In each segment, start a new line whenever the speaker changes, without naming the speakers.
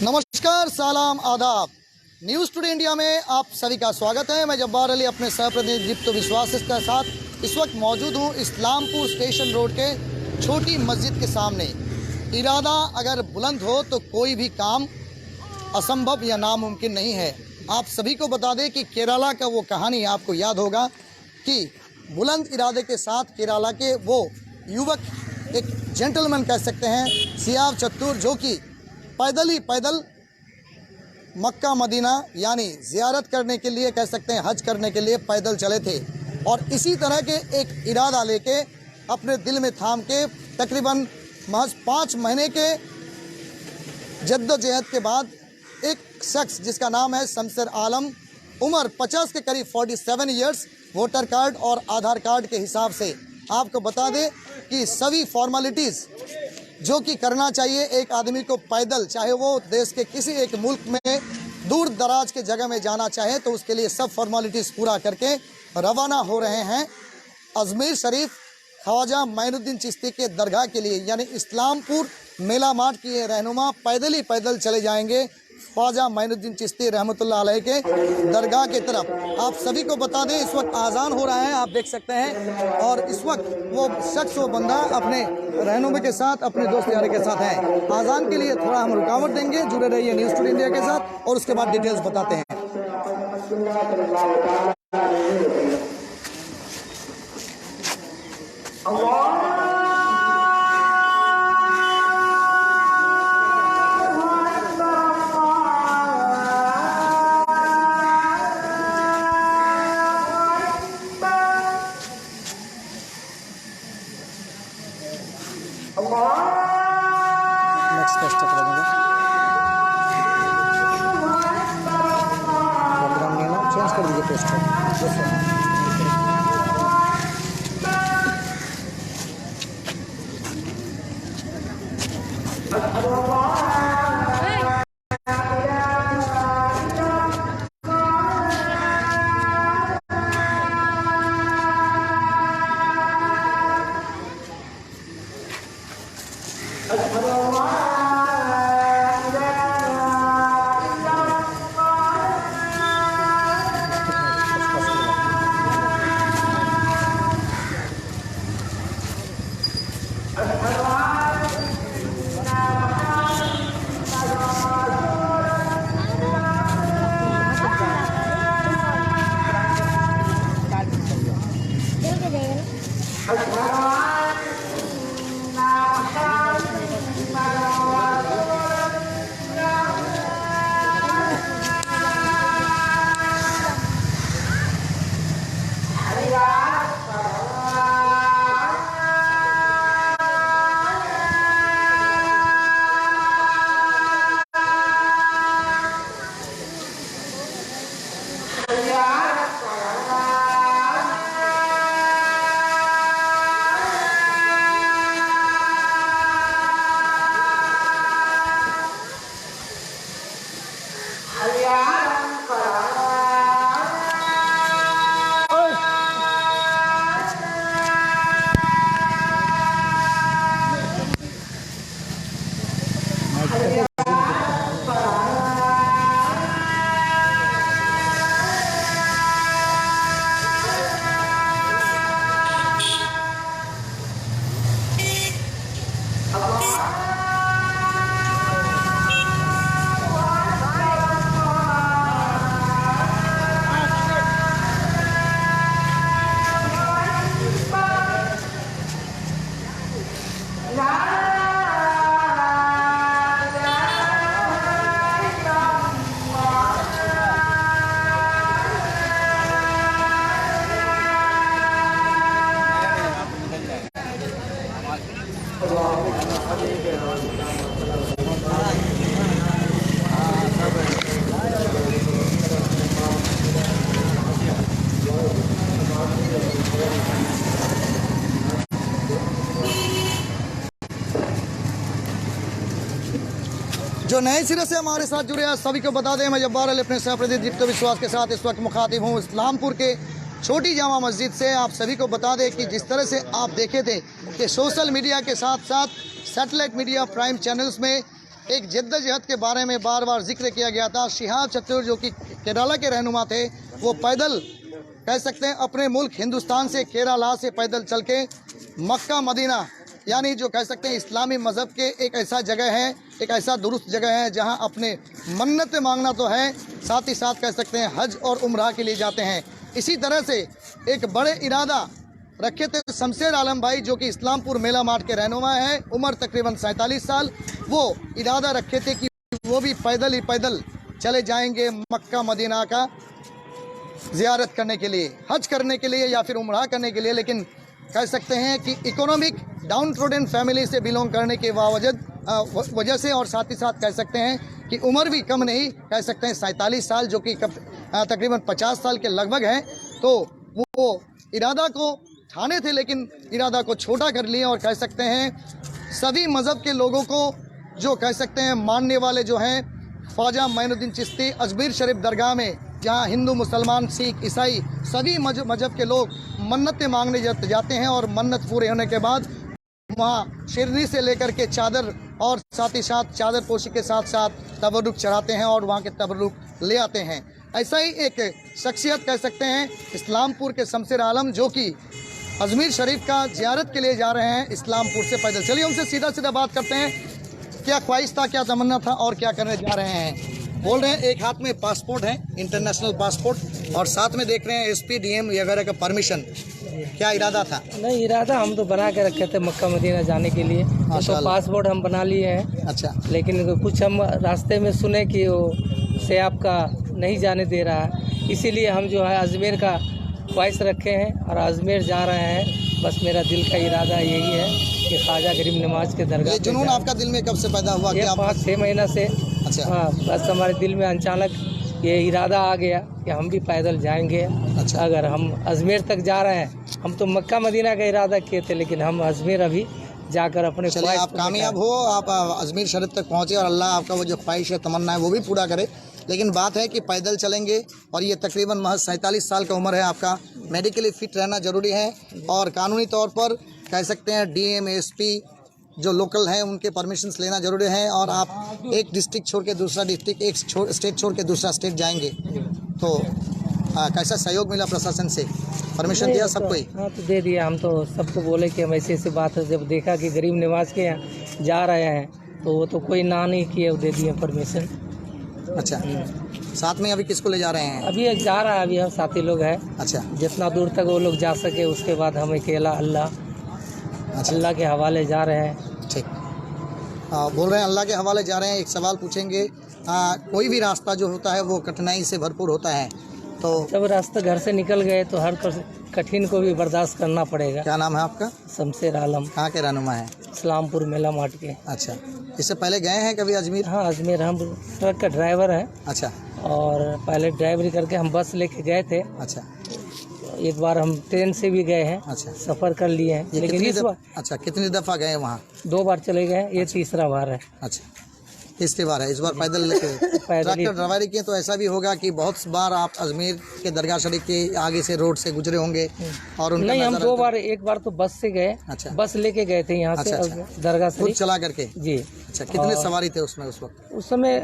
नमस्कार, सलाम, आदाब। न्यूज़ टुडे इंडिया में आप सभी का स्वागत है। मैं जब्बार अली अपने सह प्रतिनिधि दीप्त विश्वास के साथ इस वक्त मौजूद हूँ इस्लामपुर स्टेशन रोड के छोटी मस्जिद के सामने। इरादा अगर बुलंद हो तो कोई भी काम असंभव या नामुमकिन नहीं है। आप सभी को बता दें कि केरला का वो कहानी आपको याद होगा कि बुलंद इरादे के साथ केरला के वो युवक, एक जेंटलमैन कह सकते हैं, सियाव चत्तूर, जो कि पैदल मक्का मदीना यानी ज़ियारत करने के लिए, कह सकते हैं हज करने के लिए पैदल चले थे। और इसी तरह के एक इरादा लेके अपने दिल में थाम के तकरीबन महज 5 महीने के जद्दोजहद के बाद एक शख्स जिसका नाम है शमशेर आलम, उम्र 50 के करीब 47 ईयर्स, वोटर कार्ड और आधार कार्ड के हिसाब से आपको बता दें कि सभी फॉर्मेलिटीज़ जो कि करना चाहिए एक आदमी को पैदल, चाहे वो देश के किसी एक मुल्क में दूर दराज के जगह में जाना चाहे तो उसके लिए सब फॉर्मेलिटीज़ पूरा करके रवाना हो रहे हैं अजमेर शरीफ ख्वाजा मोइनुद्दीन चिश्ती के दरगाह के लिए। यानी इस्लामपुर मेला मार्ट की रहनुमा पैदल चले जाएंगे ख्वाजा मोइनुद्दीन चिश्ती रहमतुल्लाह अलैह के दरगाह की तरफ। आप सभी को बता दें इस वक्त आज़ान हो रहा है, आप देख सकते हैं, और इस वक्त वो शख्स, वो बंदा अपने रहनुमा के साथ, अपने दोस्त यार के साथ है। आज़ान के लिए थोड़ा हम रुकावट देंगे, जुड़े रहिए न्यूज़ टुडे इंडिया के साथ और उसके बाद डिटेल्स बताते हैं। नेक्स्ट का स्टेप लगेगा, चेंज कर दीजिए पोस्टर। जो नए सिरे से हमारे साथ जुड़े हैं सभी को बता दें, मैं जब्बार अली अपने सह प्रतिनिधि दीप्त विश्वास के साथ इस वक्त मुखातिब हूँ इस्लामपुर के छोटी जामा मस्जिद से। आप सभी को बता दें कि जिस तरह से आप देखे थे कि सोशल मीडिया के साथ साथ सैटेलाइट मीडिया प्राइम चैनल्स में एक जद्दोजहद के बारे में बार बार जिक्र किया गया था। शिहाब चतुर जो कि केरला के रहनुमा थे, वो पैदल कह सकते हैं अपने मुल्क हिंदुस्तान से केरला से पैदल चल के मक्का मदीना यानी जो कह सकते हैं इस्लामी मज़हब के एक ऐसा जगह है, एक ऐसा दुरुस्त जगह है जहां अपने मन्नत मांगना तो है, साथ ही साथ कह सकते हैं हज और उम्रा के लिए जाते हैं। इसी तरह से एक बड़े इरादा रखे थे शमशेर आलम भाई जो कि इस्लामपुर मेला मार्ट के रहनुमा है, उम्र तकरीबन 47 साल। वो इरादा रखे थे कि वो भी पैदल ही पैदल चले जाएंगे मक्का मदीना का ज़ियारत करने के लिए, हज करने के लिए या फिर उम्रा करने के लिए। लेकिन कह सकते हैं कि इकोनॉमिक डाउन ट्रोडन फैमिली से बिलोंग करने के वजह से और साथ ही साथ कह सकते हैं कि उम्र भी कम नहीं, कह सकते हैं 47 साल जो कि तकरीबन 50 साल के लगभग हैं। तो वो इरादा को ठाने थे लेकिन इरादा को छोटा कर लिए और कह सकते हैं सभी मज़हब के लोगों को जो कह सकते हैं मानने वाले जो हैं ख्वाजा मोइनुद्दीन चिश्ती अजमेर शरीफ दरगाह में, जहां हिंदू मुसलमान सिख ईसाई सभी मजहब के लोग मन्नतें मांगने जाते हैं और मन्नत पूरे होने के बाद वहाँ शिरनी से लेकर के चादर और साथ ही साथ चादर पोशी के साथ साथ तबरुक चढ़ाते हैं और वहाँ के तबरुक ले आते हैं। ऐसा ही एक शख्सियत कह सकते हैं इस्लामपुर के शमशेर आलम जो कि अजमेर शरीफ का ज़ियारत के लिए जा रहे हैं इस्लामपुर से पैदल। चलिए उनसे सीधा सीधा बात करते हैं, क्या ख्वाहिश था, क्या तमन्ना था और क्या करने जा रहे हैं। बोल रहे हैं एक हाथ में पासपोर्ट है, इंटरनेशनल पासपोर्ट, और साथ में देख रहे हैं एसपी डीएम वगैरह का परमिशन। क्या इरादा था?
नहीं, इरादा हम तो बना के रखे थे मक्का मदीना जाने के लिए, तो पासपोर्ट हम बना लिए हैं।
अच्छा।
लेकिन कुछ हम रास्ते में सुने कि वो से आपका नहीं जाने दे रहा है, इसीलिए हम जो है अजमेर का ख्वाहिश रखे हैं और अजमेर जा रहे हैं। बस मेरा दिल का इरादा यही है कि ख्वाजा गरीब नवाज के दरगाह।
ये जुनून आपका दिल में कब से पैदा हुआ?
ये 5-6 महीना से।
अच्छा।
हाँ, बस हमारे दिल में अचानक ये इरादा आ गया कि हम भी पैदल जाएंगे।
अच्छा।
अगर हम अजमेर तक जा रहे हैं, हम तो मक्का मदीना का इरादा किए थे लेकिन हम अजमेर अभी जाकर अपने
चलिए आप कामयाब हो, आप अजमेर शरीफ तक पहुँचे और अल्लाह आपका वो जो ख्वाहिश है तमन्ना है वो भी पूरा करे। लेकिन बात है कि पैदल चलेंगे और ये तकरीबन महज 47 साल का उम्र है आपका, मेडिकली फिट रहना ज़रूरी है और कानूनी तौर पर कह सकते हैं डीएम एसपी जो लोकल हैं उनके परमिशंस लेना जरूरी है। और आप एक डिस्ट्रिक्ट छोड़ के दूसरा डिस्ट्रिक्ट, एक स्टेट छोड़ के दूसरा स्टेट जाएंगे, तो कैसा सहयोग मिला प्रशासन से? परमिशन दिया सब कोई?
हाँ, तो दे दिया। हम तो सबको बोले कि हम ऐसी ऐसी बात है, जब देखा कि गरीब नवाज के यहाँ जा रहे हैं तो वो तो कोई ना नहीं किए, दे दिए परमिशन।
अच्छा। साथ में अभी किसको ले जा रहे हैं?
अभी एक जा रहा है, अभी हम साथी लोग हैं।
अच्छा।
जितना दूर तक वो लोग जा सके, उसके बाद हम अकेला अल्लाह के हवाले जा रहे हैं।
ठीक। बोल रहे हैं अल्लाह के हवाले जा रहे हैं। एक सवाल पूछेंगे, कोई भी रास्ता जो होता है वो कठिनाई से भरपूर होता है, तो
जब रास्ता घर से निकल गए तो हर कठिन को भी बर्दाश्त करना पड़ेगा।
क्या नाम है आपका?
शमशेर आलम।
कहाँ के रहनुमा है?
इस्लामपुर मेला मार्ट के।
अच्छा। इससे पहले गए हैं कभी अजमेर?
हाँ, अजमेर हम ट्रक का ड्राइवर है।
अच्छा।
और पहले ड्राइवरी करके हम बस लेके गए थे।
अच्छा।
एक बार हम ट्रेन से भी गए हैं।
अच्छा।
सफ़र कर लिए हैं, लेकिन इस बार
अच्छा कितनी दफ़ा गए वहाँ?
2 बार चले गए, ये तीसरा बार है।
अच्छा, तीसरी बार है। इस बार पैदल लेके ट्रैक्टर ड्राइवरी किए, तो ऐसा भी होगा कि बहुत बार आप अजमेर के दरगाह शरीफ के आगे से रोड से गुजरे होंगे और उनका
नहीं, हम 2 बार, एक बार तो बस से गए।
अच्छा।
बस लेके गए थे यहाँ से दरगाह
खुद चला करके?
जी।
अच्छा, कितने सवारी थे उसमें उस वक्त?
उस समय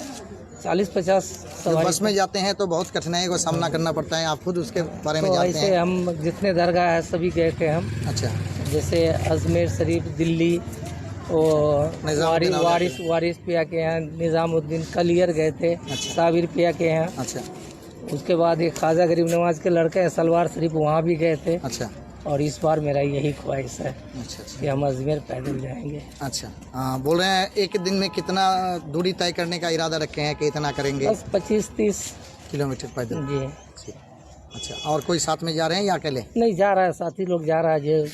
40-50 सवारी।
बस में जाते हैं तो बहुत कठिनाई का सामना करना पड़ता है, आप खुद उसके बारे में जानते हैं?
ऐसे हम जितने दरगाह है सभी गए थे हम।
अच्छा।
जैसे अजमेर शरीफ, दिल्ली और वारिस पिया के यहाँ, निज़ामुद्दीन, कलियर गए थे।
अच्छा।
साबिर पिया के यहाँ।
अच्छा।
उसके बाद एक ख्वाजा गरीब नवाज के लड़के हैं सलवार शरीफ, वहाँ भी गए थे।
अच्छा।
और इस बार मेरा यही ख्वाहिश है।
अच्छा।
कि हम अजमेर पैदल जाएंगे।
अच्छा। हाँ, बोल रहे हैं एक दिन में कितना दूरी तय करने का इरादा रखे हैं कि इतना करेंगे?
बस 25-30
किलोमीटर पैदल।
जी।
अच्छा, और कोई साथ में जा रहे हैं या अकेले?
नहीं, जा रहा है, साथी लोग जा रहा है। जो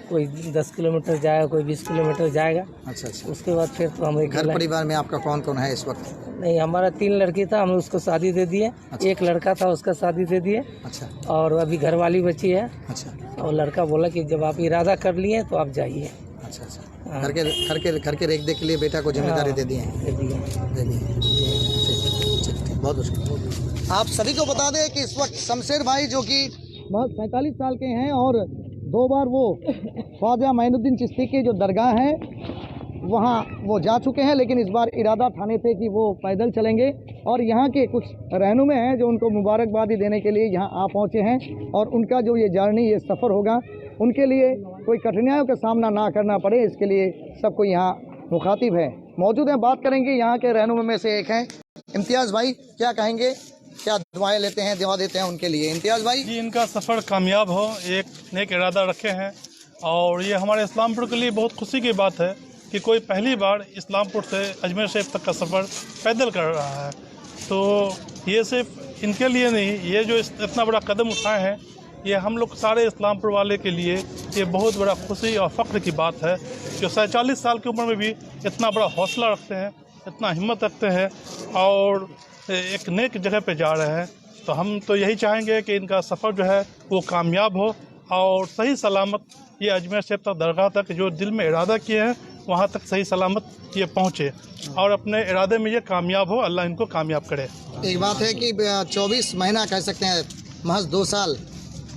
कोई 10 किलोमीटर जाएगा, कोई 20 किलोमीटर जाएगा।
अच्छा। अच्छा।
उसके बाद फिर तो हम
घर परिवार में आपका कौन कौन है इस वक्त?
नहीं, हमारा 3 लड़की था, हमने उसको शादी दे दिए।
अच्छा।
एक लड़का था, उसका शादी दे दिए।
अच्छा।
और अभी घरवाली बची है।
अच्छा।
और लड़का बोला कि जब आप इरादा कर लिए तो आप जाइए।
अच्छा। अच्छा। घर के रेख देख के लिए बेटा को जिम्मेदारी दे दी है? दे दी। बहुत मुश्किल। आप सभी को बता दें कि इस वक्त शमशेर भाई जो कि 45 साल के हैं और 2 बार वो ख्वाजा मोइनुद्दीन चिश्ती की जो दरगाह है वहाँ वो जा चुके हैं, लेकिन इस बार इरादा ठाने थे कि वो पैदल चलेंगे और यहाँ के कुछ रहनुमे हैं जो उनको मुबारकबादी देने के लिए यहाँ आ पहुँचे हैं और उनका जो ये जर्नी, ये सफ़र होगा, उनके लिए कोई कठिनाइयों का सामना ना करना पड़े, इसके लिए सबको यहाँ मुखातिब है। मौजूद हैं, बात करेंगे, यहाँ के रहनुमे में से एक हैं इम्तियाज़ भाई। क्या कहेंगे, क्या दुआएं लेते हैं, दुआ देते हैं उनके लिए? इम्तियाज़ भाई
जी, इनका सफ़र कामयाब हो, एक नेक इरादा रखे हैं और ये हमारे इस्लामपुर के लिए बहुत खुशी की बात है कि कोई पहली बार इस्लामपुर से अजमेर शरीफ तक का सफ़र पैदल कर रहा है। तो ये सिर्फ इनके लिए नहीं, ये जो इतना बड़ा कदम उठाए हैं, ये हम लोग सारे इस्लामपुर वाले के लिए ये बहुत बड़ा खुशी और फ़ख्र की बात है। जो 47 साल की उम्र में भी इतना बड़ा हौसला रखते हैं, इतना हिम्मत रखते हैं और एक नेक जगह पे जा रहे हैं। तो हम तो यही चाहेंगे कि इनका सफ़र जो है वो कामयाब हो और सही सलामत ये अजमेर शरीफ तक, दरगाह तक जो दिल में इरादा किए हैं वहाँ तक सही सलामत ये पहुँचे और अपने इरादे में ये कामयाब हो। अल्लाह इनको कामयाब करे।
एक बात है कि 24 महीना कह सकते हैं, महज 2 साल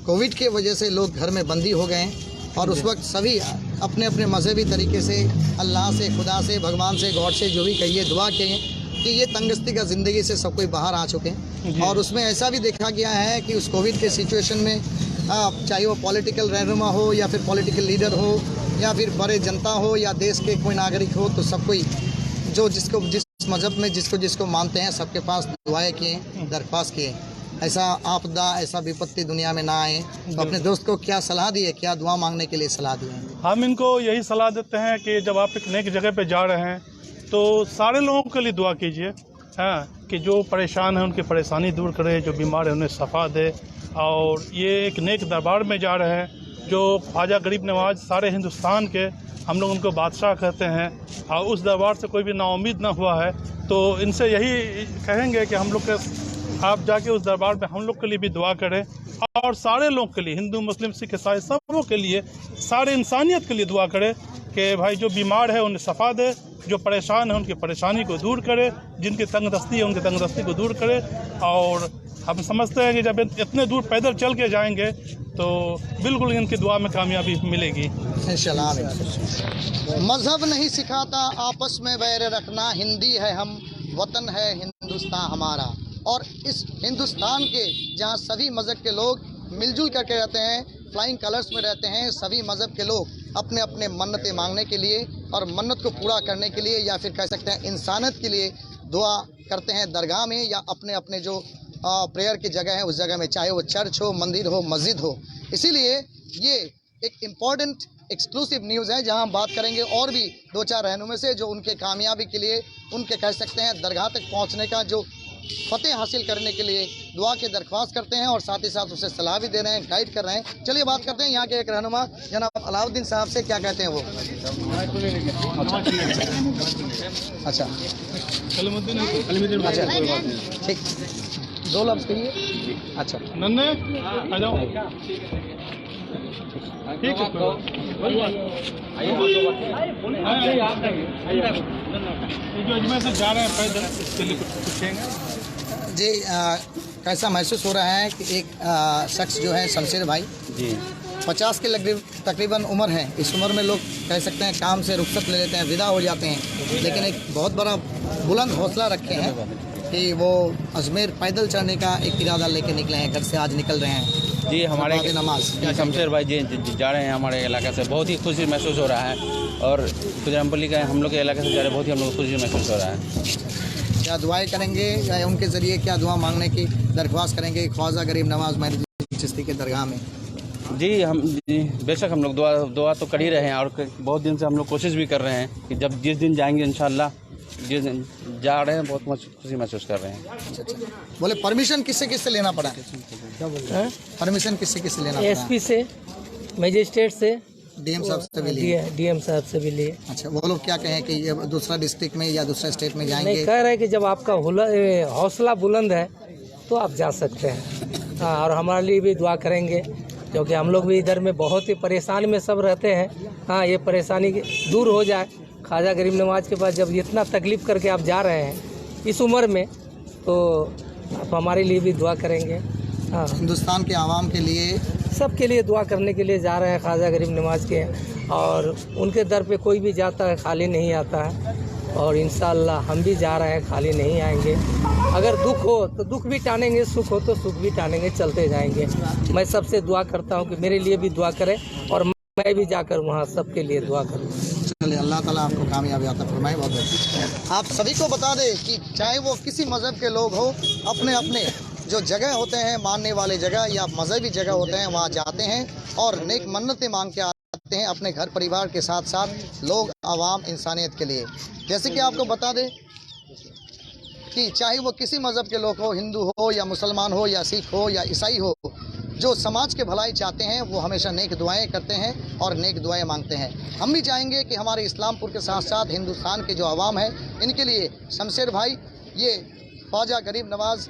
कोविड के वजह से लोग घर में बंदी हो गए हैं और उस वक्त सभी अपने अपने मजहबी तरीके से अल्लाह से, खुदा से, भगवान से, गॉड से जो भी कहिए, दुआ किए कि ये तंगस्ती का ज़िंदगी से सब कोई बाहर आ चुके हैं। और उसमें ऐसा भी देखा गया है कि उस कोविड के सिचुएशन में चाहे वो पॉलिटिकल रहनुमा हो या फिर पॉलिटिकल लीडर हो या फिर बड़े जनता हो या देश के कोई नागरिक हो, तो सब कोई जो जिसको जिस मज़हब में जिसको मानते हैं, सबके पास दुआएं किए, दरख्वास्त किए, ऐसा आपदा, ऐसा विपत्ति दुनिया में ना आए। तो अपने दोस्त को क्या सलाह दी है, क्या दुआ मांगने के लिए सलाह दी है?
हम इनको यही सलाह देते हैं कि जब आप एक नेक जगह पे जा रहे हैं तो सारे लोगों के लिए दुआ कीजिए, हाँ, कि जो परेशान हैं उनकी परेशानी दूर करे, जो बीमार है उन्हें शफा दे। और ये एक नेक दरबार में जा रहे हैं जो ख्वाजा गरीब नवाज सारे हिंदुस्तान के, हम लोग उनको बादशाह कहते हैं, और उस दरबार से कोई भी नाउम्मीद ना हुआ है। तो इनसे यही कहेंगे कि हम लोग के आप जाके उस दरबार में हम लोग के लिए भी दुआ करें और सारे लोग के लिए, हिंदू, मुस्लिम, सिख, ईसाई, सबों के लिए, सारे इंसानियत के लिए दुआ करें कि भाई जो बीमार है उन्हें शफा दे, जो परेशान है उनकी परेशानी को दूर करे, जिनकी तंगदस्ती है उनकी तंगदस्ती को दूर करे। और हम समझते हैं कि जब इतने दूर पैदल चल के जाएंगे तो बिल्कुल इनकी दुआ में कामयाबी मिलेगी
इंशाल्लाह। मज़हब नहीं सिखाता आपस में बैर रखना, हिंदी है हम, वतन है हिंदुस्तान हमारा। और इस हिंदुस्तान के जहाँ सभी मज़हब के लोग मिलजुल करके रहते हैं, फ्लाइंग कलर्स में रहते हैं, सभी मज़हब के लोग अपने अपने मन्नतें मांगने के लिए और मन्नत को पूरा करने के लिए या फिर कह सकते हैं इंसानियत के लिए दुआ करते हैं दरगाह में या अपने अपने जो प्रेयर की जगह है उस जगह में, चाहे वो चर्च हो, मंदिर हो, मस्जिद हो। इसीलिए ये एक इम्पॉर्टेंट एक्सक्लूसिव न्यूज़ है जहां हम बात करेंगे और भी 2-4 रहनुमे से जो उनके कामयाबी के लिए, उनके कह सकते हैं दरगाह तक पहुंचने का, जो फतेह हासिल करने के लिए दुआ की दरख्वास्त करते हैं और साथ ही साथ उसे सलाह भी दे रहे हैं, गाइड कर रहे हैं। चलिए बात करते हैं यहाँ के एक रहनुमा जनाब अलाउद्दीन साहब से, क्या कहते हैं वो? अच्छा, ठीक, 2 लफ्ज़ कहिए। अच्छा,
नन्हे आ जाओ, ठीक है, जो अजमेर से जा रहे हैं पैदल, इसके लिए कुछ पूछेंगे
जी। कैसा महसूस हो रहा है कि एक शख्स जो है शमशेर भाई जी 50 के तकरीबन उम्र है, इस उम्र में लोग कह सकते हैं काम से रुखसत ले लेते हैं, विदा हो जाते हैं, लेकिन एक बहुत बड़ा बुलंद हौसला रखे हैं कि वो अजमेर पैदल चढ़ने का एक इरादा लेके निकले हैं, घर से आज निकल रहे हैं
जी। हमारे
नमाज
शमशेर भाई जी जा रहे हैं हमारे इलाके से, बहुत ही खुशी महसूस हो रहा है। और खुजरामपल्ली का हम लोग के इलाके से जा रहे, बहुत ही हम लोग खुशी महसूस हो रहा है।
क्या दुआएं करेंगे या उनके ज़रिए क्या दुआ मांगने की दरख्वास्त करेंगे ख्वाजा गरीब नवाज महदुद्दीन चिश्ती के दरगाह में?
जी बेशक हम लोग दुआ तो कर ही रहे हैं और बहुत दिन से हम लोग कोशिश भी कर रहे हैं कि जब जिस दिन जाएंगे इंशाल्लाह, जिस दिन जा रहे हैं बहुत खुशी महसूस कर रहे हैं।
अच्छा, बोले परमिशन किससे लेना पड़ा? परमिशन किससे लेना पड़ा?
एसपी से, मजिस्ट्रेट से,
डीएम साहब से भी लिए?
डीएम साहब से भी लिए। अच्छा,
वो लोग क्या कहें कि ये दूसरा डिस्ट्रिक्ट में या दूसरा स्टेट में जाएंगे?
नहीं, कह रहे हैं कि जब आपका हौसला बुलंद है तो आप जा सकते हैं। हाँ, और हमारे लिए भी दुआ करेंगे क्योंकि हम लोग भी इधर में बहुत ही परेशान में सब रहते हैं। हाँ, ये परेशानी दूर हो जाए। ख्वाजा गरीब नवाज के पास जब इतना तकलीफ़ करके आप जा रहे हैं इस उम्र में, तो आप हमारे लिए भी दुआ करेंगे हाँ।
हिंदुस्तान के आवाम के लिए
सबके लिए दुआ करने के लिए जा रहे हैं ख्वाजा गरीब नवाज के, और उनके दर पे कोई भी जाता है खाली नहीं आता है, और इंशाअल्लाह हम भी जा रहे हैं खाली नहीं आएंगे। अगर दुख हो तो दुख भी टानेंगे, सुख हो तो सुख भी टानेंगे, चलते जाएंगे। मैं सबसे दुआ करता हूँ कि मेरे लिए भी दुआ करें और मैं भी जाकर वहाँ सबके लिए दुआ करूँ।
चलिए, अल्लाह ताला आपको कामयाबी अता फरमाए। बहुत बहुत आप सभी को बता दें कि चाहे वो किसी मज़हब के लोग हो, अपने अपने जो जगह होते हैं, मानने वाले जगह या मजहबी जगह होते हैं, वहाँ जाते हैं और नेक मन्नतें मांग के आते हैं अपने घर परिवार के साथ साथ लोग, आवाम, इंसानियत के लिए। जैसे कि आपको बता दें कि चाहे वो किसी मज़हब के लोग हो, हिंदू हो या मुसलमान हो या सिख हो या ईसाई हो, जो समाज के भलाई चाहते हैं वो हमेशा नेक दुआएं करते हैं और नेक दुआएं मांगते हैं। हम भी चाहेंगे कि हमारे इस्लामपुर के साथ साथ हिंदुस्तान के जो आवाम है, इनके लिए शमशेर भाई ये ख्वाजा गरीब नवाज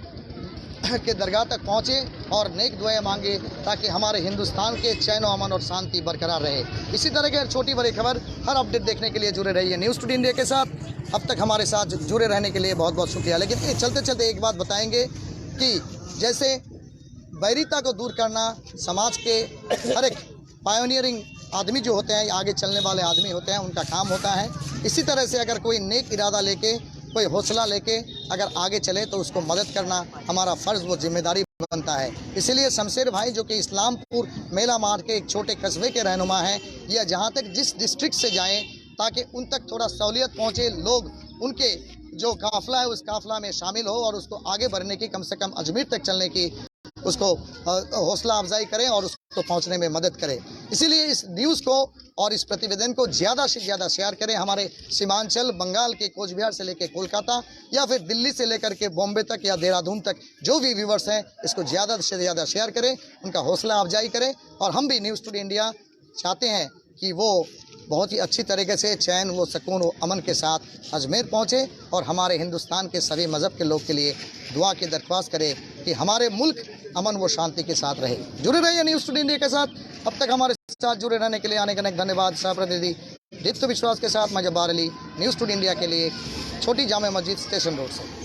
के दरगाह तक पहुँचे और नेक दुआएं मांगे, ताकि हमारे हिंदुस्तान के चैन व अमन और शांति बरकरार रहे। इसी तरह की छोटी बड़ी खबर, हर अपडेट देखने के लिए जुड़े रहिए न्यूज़ टुडे इंडिया के साथ। अब तक हमारे साथ जुड़े रहने के लिए बहुत बहुत शुक्रिया। लेकिन चलते चलते एक बात बताएंगे कि जैसे बैरिता को दूर करना समाज के हर एक पायोनियरिंग आदमी जो होते हैं, आगे चलने वाले आदमी होते हैं, उनका काम होता है। इसी तरह से अगर कोई नेक इरादा लेके, कोई हौसला लेके अगर आगे चले तो उसको मदद करना हमारा फ़र्ज़ व जिम्मेदारी बनता है। इसीलिए शमशेर भाई जो कि इस्लामपुर मेला मार्ग के एक छोटे कस्बे के रहनुमा हैं, या जहाँ तक जिस डिस्ट्रिक्ट से जाएँ ताकि उन तक थोड़ा सहूलियत पहुँचे, लोग उनके जो काफ़िला है उस काफ़िला में शामिल हो और उसको आगे बढ़ने की, कम से कम अजमेर तक चलने की उसको हौसला अफजाई करें और उसको पहुंचने में मदद करें। इसीलिए इस न्यूज़ को और इस प्रतिवेदन को ज़्यादा से ज़्यादा शेयर करें। हमारे सीमांचल, बंगाल के कोच बिहार से लेकर कोलकाता या फिर दिल्ली से लेकर के बॉम्बे तक या देहरादून तक जो भी व्यूवर्स हैं, इसको ज़्यादा से ज़्यादा शेयर करें, उनका हौसला अफजाई करें। और हम भी न्यूज़ टुडे इंडिया चाहते हैं कि वो बहुत ही अच्छी तरीके से चैन व सुकून व अमन के साथ अजमेर पहुँचे और हमारे हिंदुस्तान के सभी मज़हब के लोग के लिए दुआ की दरख्वास्त करें कि हमारे मुल्क अमन व शांति के साथ रहे। जुड़े रहिए न्यूज़ टुडे इंडिया के साथ। अब तक हमारे साथ जुड़े रहने के लिए अनेक अनेक धन्यवाद। सह प्रतिनिधि दीप्त विश्वास के साथ मैं Jabbar Ali, news today India के लिए, छोटी जामे मस्जिद, स्टेशन रोड से।